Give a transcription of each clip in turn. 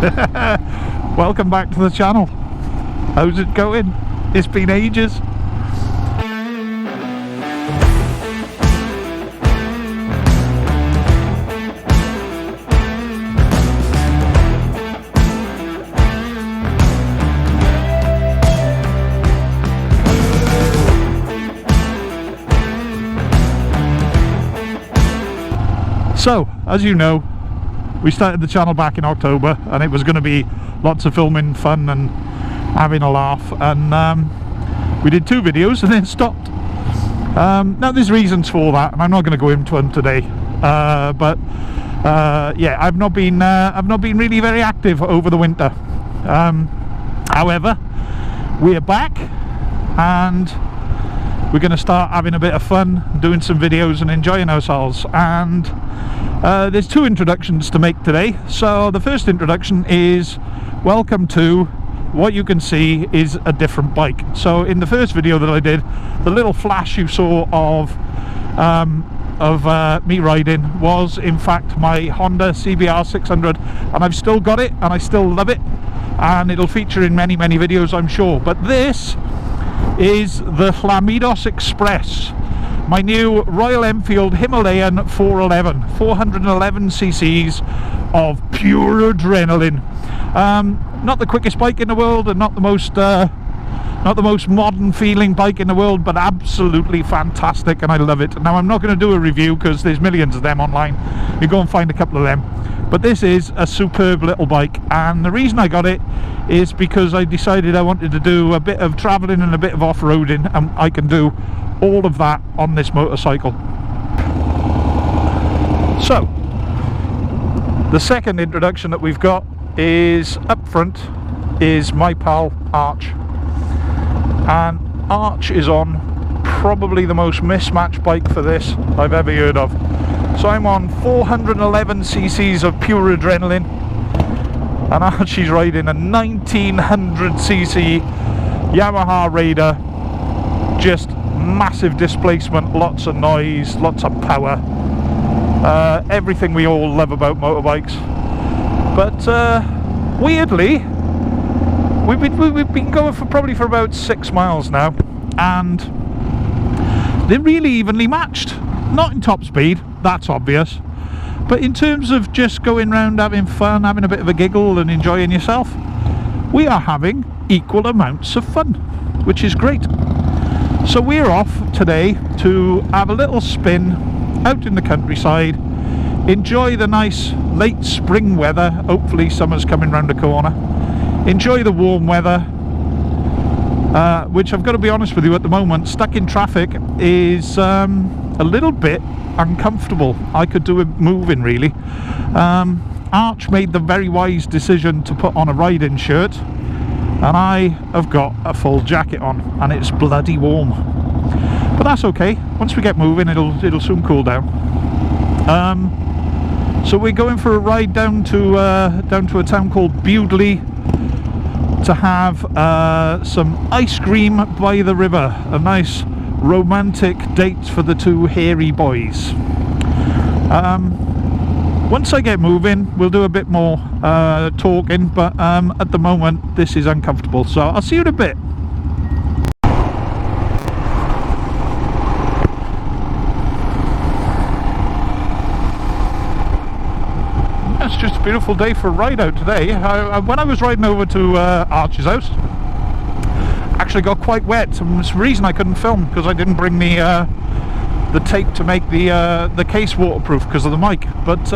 Welcome back to the channel. How's it going? It's been ages. So, as you know, we started the channel back in October, and it was going to be lots of filming, fun and having a laugh, and we did 2 videos and then stopped. Now there's reasons for that, and I'm not going to go into them today, but yeah, I've not been really very active over the winter. However, we are back, and we're going to start having a bit of fun, doing some videos and enjoying ourselves. And there's 2 introductions to make today. So the first introduction is welcome to what you can see is a different bike. So in the first video that I did, the little flash you saw of me riding was in fact my Honda CBR 600, and I've still got it and I still love it, and it'll feature in many videos, I'm sure. But this is the Flamidos Express, my new Royal Enfield Himalayan 411 cc's of pure adrenaline. Not the quickest bike in the world, and not the most modern feeling bike in the world, but absolutely fantastic, and I love it. Now, I'm not going to do a review because there's millions of them online. You go and find a couple of them, but this is a superb little bike, and the reason I got it is because I decided I wanted to do a bit of travelling and a bit of off-roading, and I can do all of that on this motorcycle. So the second introduction that we've got is up front is my pal Arch, and Arch is on probably the most mismatched bike for this I've ever heard of. So I'm on 411 cc's of pure adrenaline, and Archie's riding a 1900cc Yamaha Raider, just massive displacement, lots of noise, lots of power, everything we all love about motorbikes. But weirdly, we've been going for probably for about 6 miles now, and they're really evenly matched. Not in top speed, that's obvious, but in terms of just going round having fun, having a bit of a giggle and enjoying yourself, we are having equal amounts of fun, which is great. So we're off today to have a little spin out in the countryside, enjoy the nice late spring weather. Hopefully summer's coming round the corner. Enjoy the warm weather, which I've got to be honest with you, at the moment, stuck in traffic is a little bit uncomfortable. I could do it moving, really. Arch made the very wise decision to put on a riding shirt, and I have got a full jacket on, and it's bloody warm. But that's okay. Once we get moving, it'll soon cool down. So we're going for a ride down to a town called Bewdley to have some ice cream by the river. A nice romantic date for the 2 hairy boys. Once I get moving, we'll do a bit more talking, but at the moment this is uncomfortable, so I'll see you in a bit. It's just a beautiful day for a ride out today. When I was riding over to Arch's house, actually got quite wet, and it's the reason I couldn't film, because I didn't bring the tape to make the case waterproof because of the mic. But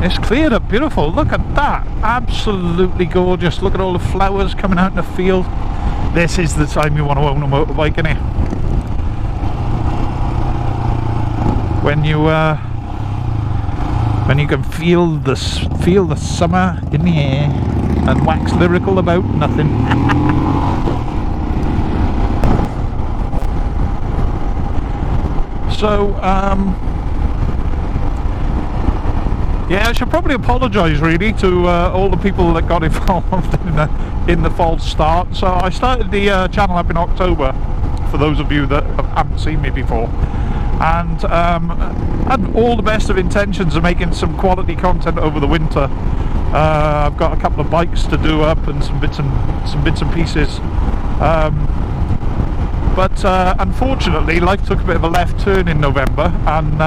it's cleared up beautiful. Look at that, absolutely gorgeous. Look at all the flowers coming out in the field. This is the time you want to own a motorbike, isn't it? When you can feel the summer in the air and wax lyrical about nothing. So yeah, I should probably apologise really to all the people that got involved in the false start. So I started the channel up in October, for those of you that haven't seen me before, and had all the best of intentions of making some quality content over the winter. I've got a couple of bikes to do up and some bits and pieces, but unfortunately life took a bit of a left turn in November, and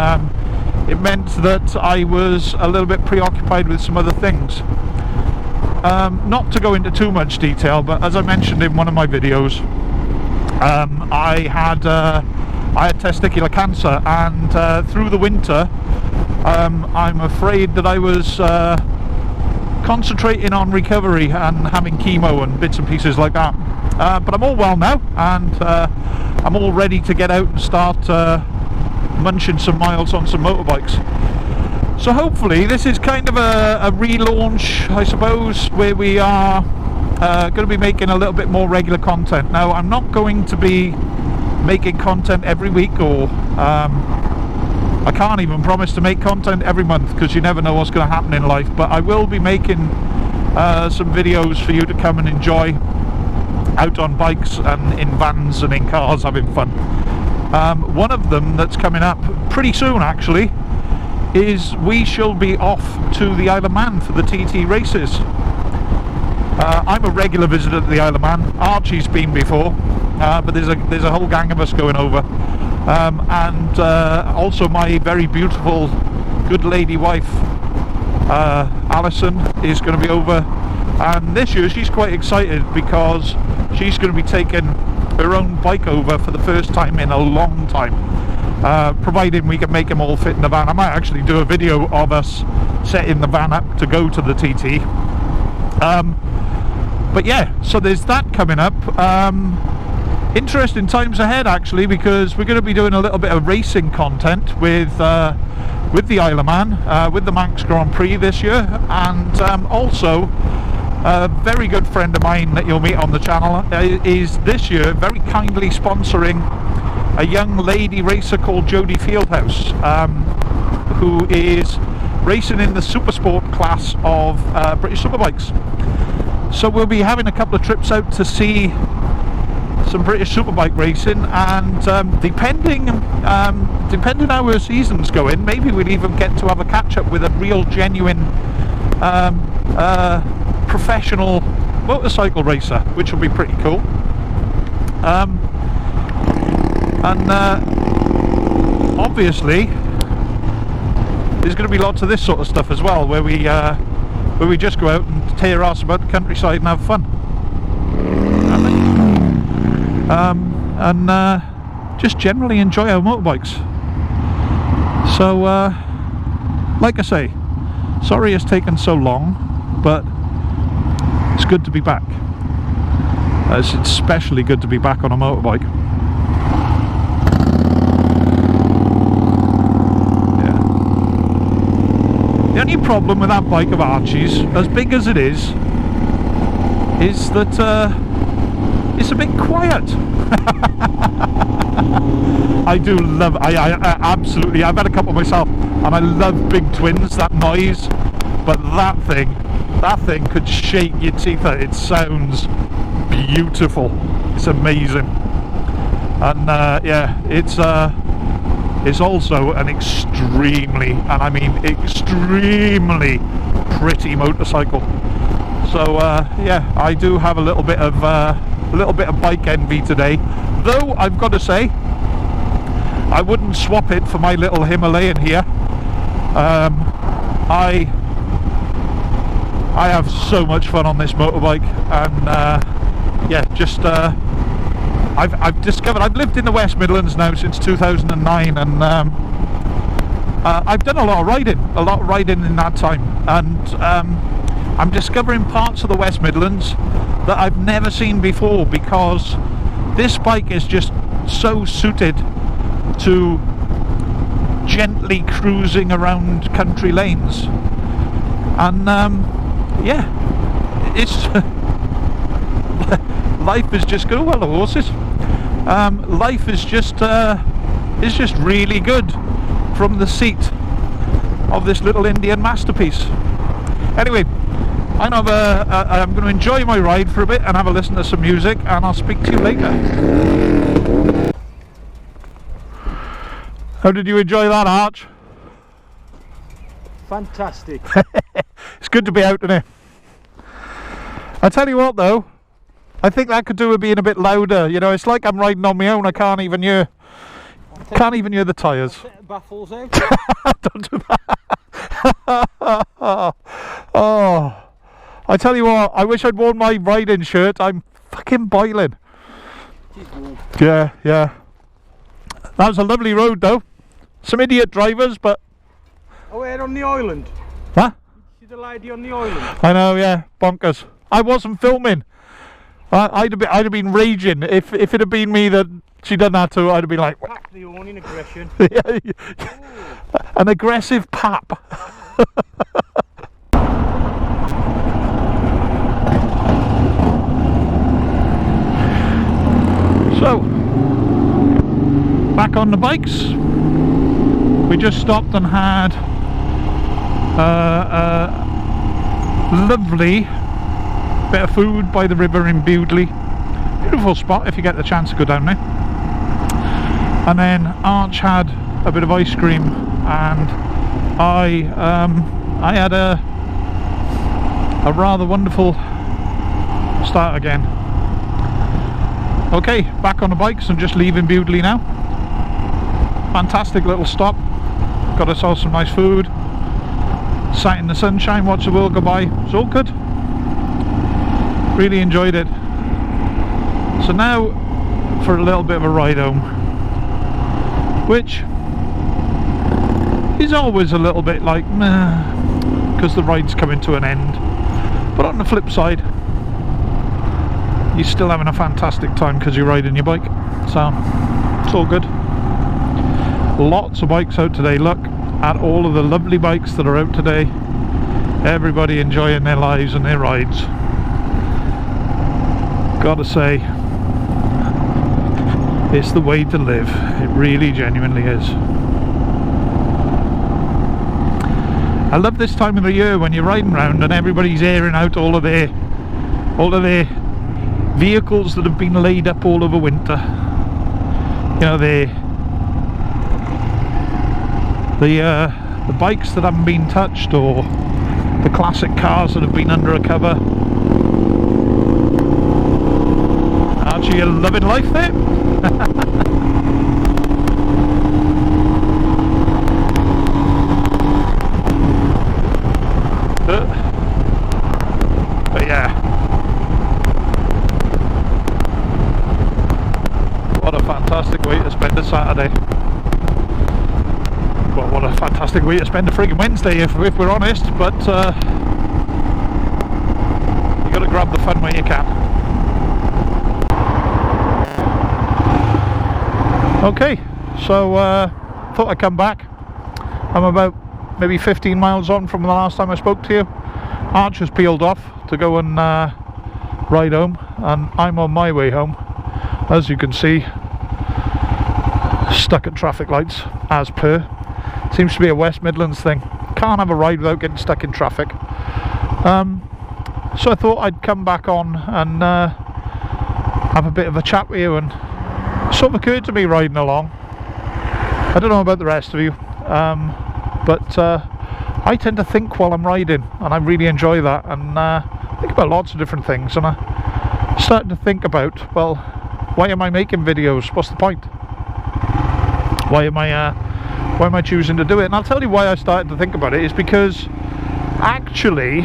it meant that I was a little bit preoccupied with some other things. Not to go into too much detail, but as I mentioned in one of my videos, I had testicular cancer, and through the winter I'm afraid that I was concentrating on recovery and having chemo and bits and pieces like that, but I'm all well now, and I'm all ready to get out and start munching some miles on some motorbikes. So hopefully this is kind of a relaunch, I suppose, where we are going to be making a little bit more regular content. Now, I'm not going to be making content every week, or I can't even promise to make content every month, because you never know what's going to happen in life, but I will be making some videos for you to come and enjoy out on bikes and in vans and in cars having fun. One of them that's coming up pretty soon actually is we shall be off to the Isle of Man for the TT races. I'm a regular visitor to the Isle of Man. Archie's been before, but there's a whole gang of us going over, and also my very beautiful good lady wife Alison is going to be over, and this year she's quite excited because she's going to be taking her own bike over for the first time in a long time, providing we can make them all fit in the van. I might actually do a video of us setting the van up to go to the TT. But yeah, so there's that coming up. Interesting times ahead actually, because we're going to be doing a little bit of racing content with the Isle of Man, with the Manx Grand Prix this year, and also a very good friend of mine that you'll meet on the channel is this year very kindly sponsoring a young lady racer called Jodie Fieldhouse, who is racing in the Supersport class of British Superbikes. So we'll be having a couple of trips out to see some British Superbike racing, and depending how our season's going, maybe we'll even get to have a catch-up with a real genuine professional motorcycle racer, which will be pretty cool. And obviously there's going to be lots of this sort of stuff as well, where we just go out and tear ass about the countryside and have fun, and just generally enjoy our motorbikes. So like I say, sorry it's taken so long, but it's good to be back. It's especially good to be back on a motorbike. Yeah. The only problem with that bike of Archie's, as big as it is that it's a bit quiet. I do love, I absolutely, I've had a couple myself, and I love big twins, that noise, but that thing could shake your teeth out. It sounds beautiful. It's amazing. And yeah, it's also an extremely, and I mean extremely, pretty motorcycle. So yeah, I do have a little bit of bike envy today, though I've got to say I wouldn't swap it for my little Himalayan here. I have so much fun on this motorbike, and yeah, just I've discovered, I've lived in the West Midlands now since 2009, and I've done a lot of riding in that time, and I'm discovering parts of the West Midlands that I've never seen before, because this bike is just so suited to gently cruising around country lanes, and yeah, it's life is just good. Well, the horses. Life is just really good from the seat of this little Indian masterpiece. Anyway, I'm going to enjoy my ride for a bit and have a listen to some music, and I'll speak to you later. How did you enjoy that, Arch? Fantastic. It's good to be out, isn't it? I tell you what though, I think that could do with being a bit louder. You know, it's like I'm riding on my own. I can't even hear the tyres. Baffles out. Don't do that. Oh, I tell you what, I wish I'd worn my riding shirt. I'm fucking boiling. Yeah, yeah. That was a lovely road though. Some idiot drivers, but... Oh, we're on the island. Huh? See the lady on the island? I know, yeah. Bonkers. I wasn't filming. I'd have been raging. If it had been me that she done that to, I'd have been like... Pap the horn in aggression. An aggressive pap. So, back on the bikes. We just stopped and had a lovely bit of food by the river in Bewdley. Beautiful spot if you get the chance to go down there. And then Arch had a bit of ice cream, and I had a rather wonderful start again. Okay, back on the bikes and just leaving Bewdley now. Fantastic little stop. Got ourselves some nice food. Sat in the sunshine, watched the world go by. It's all good. Really enjoyed it. So now for a little bit of a ride home, which is always a little bit like meh, because the ride's coming to an end. But on the flip side, you're still having a fantastic time because you're riding your bike. So it's all good. Lots of bikes out today. Look at all of the lovely bikes that are out today. Everybody enjoying their lives and their rides. Gotta say, it's the way to live. It really genuinely is. I love this time of the year when you're riding around and everybody's airing out all of their vehicles that have been laid up all over winter. You know, the bikes that haven't been touched, or the classic cars that have been under a cover. Aren't you loving life there? But yeah, what a fantastic way to spend a Saturday. Well, what a fantastic way to spend a friggin' Wednesday if we're honest, but you gotta grab the fun when you can. Okay, so thought I'd come back. I'm about maybe 15 miles on from the last time I spoke to you. Arch has peeled off to go and ride home, and I'm on my way home. As you can see, stuck at traffic lights as per. Seems to be a West Midlands thing. Can't have a ride without getting stuck in traffic. So I thought I'd come back on and have a bit of a chat with you, and it sort of occurred to me riding along. I don't know about the rest of you, but I tend to think while I'm riding, and I really enjoy that, and think about lots of different things, and I'm starting to think about, well, why am I making videos? What's the point? Why am I choosing to do it? And I'll tell you why I started to think about it is because actually,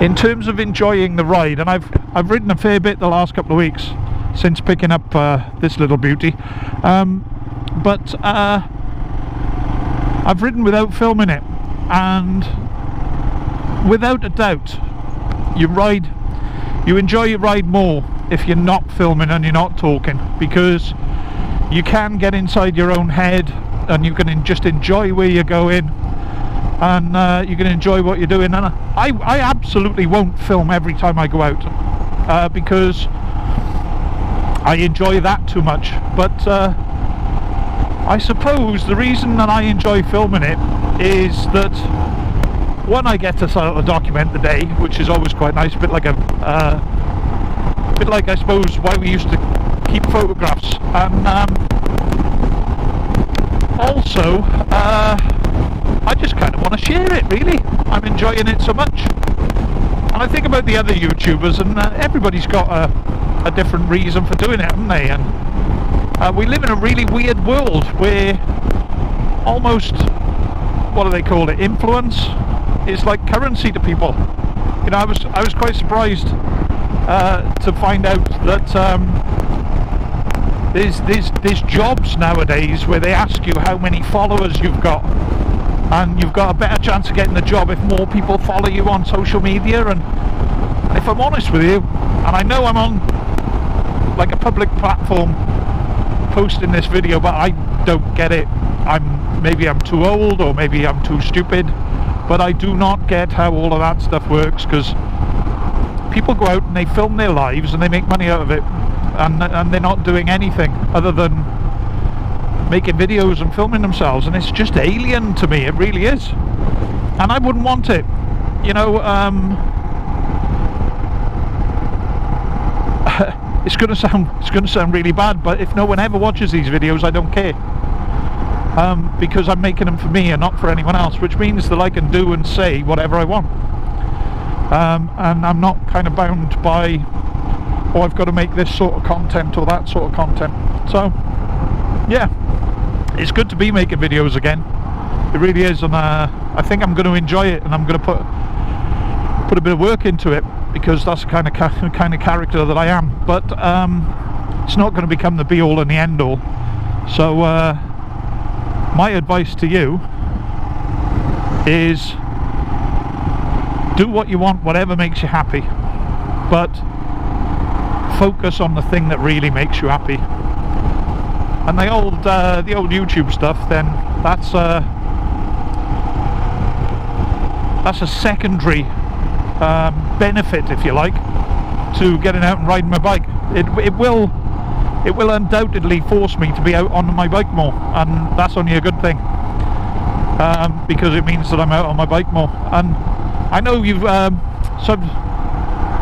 in terms of enjoying the ride, and I've ridden a fair bit the last couple of weeks since picking up this little beauty, but I've ridden without filming it, and without a doubt you enjoy your ride more if you're not filming and you're not talking, because you can get inside your own head and you can just enjoy where you're going, and you can enjoy what you're doing. And I absolutely won't film every time I go out because I enjoy that too much, but I suppose the reason that I enjoy filming it is that, one, I get to sort of document the day, which is always quite nice, a bit like I suppose why we used to keep photographs, and also, I just kind of want to share it, really. I'm enjoying it so much. And I think about the other YouTubers, and everybody's got a different reason for doing it, haven't they? And we live in a really weird world where almost, what do they call it, influence is like currency to people. You know, I was quite surprised to find out that there's jobs nowadays where they ask you how many followers you've got, and you've got a better chance of getting the job if more people follow you on social media. And if I'm honest with you, and I know I'm on like a public platform posting this video, but I don't get it. Maybe I'm too old, or maybe I'm too stupid, but I do not get how all of that stuff works, because people go out and they film their lives and they make money out of it, and they're not doing anything other than making videos and filming themselves, and it's just alien to me. It really is, and I wouldn't want it, you know. It's going to sound really bad, but if no one ever watches these videos, I don't care, because I'm making them for me and not for anyone else, which means that I can do and say whatever I want, and I'm not kind of bound by, oh, I've got to make this sort of content or that sort of content. So yeah, it's good to be making videos again. It really is, and I think I'm going to enjoy it, and I'm going to put a bit of work into it, because that's the kind of character that I am. But it's not going to become the be all and the end all. So my advice to you is, do what you want, whatever makes you happy, but focus on the thing that really makes you happy. And the old YouTube stuff, then that's a secondary benefit, if you like, to getting out and riding my bike. It will undoubtedly force me to be out on my bike more, and that's only a good thing, because it means that I'm out on my bike more. And I know you've I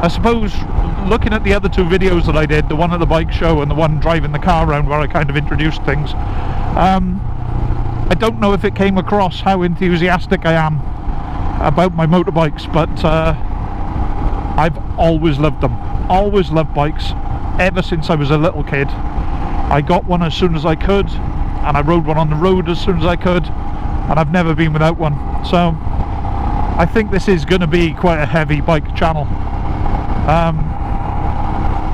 suppose, looking at the other two videos that I did, the one at the bike show and the one driving the car around, where I kind of introduced things, I don't know if it came across how enthusiastic I am about my motorbikes, but I've always loved them. Always loved bikes, ever since I was a little kid. I got one as soon as I could, and I rode one on the road as soon as I could, and I've never been without one. So I think this is going to be quite a heavy bike channel,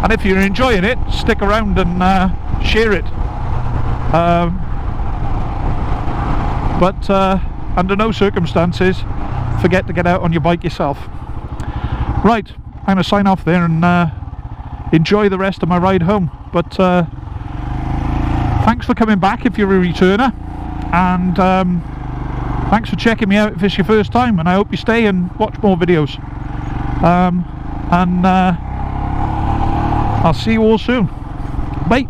and if you're enjoying it, stick around and share it, but under no circumstances forget to get out on your bike yourself. Right, I'm going to sign off there and enjoy the rest of my ride home. But thanks for coming back if you're a returner, and thanks for checking me out if it's your first time, and I hope you stay and watch more videos, and I'll see you all soon. Bye.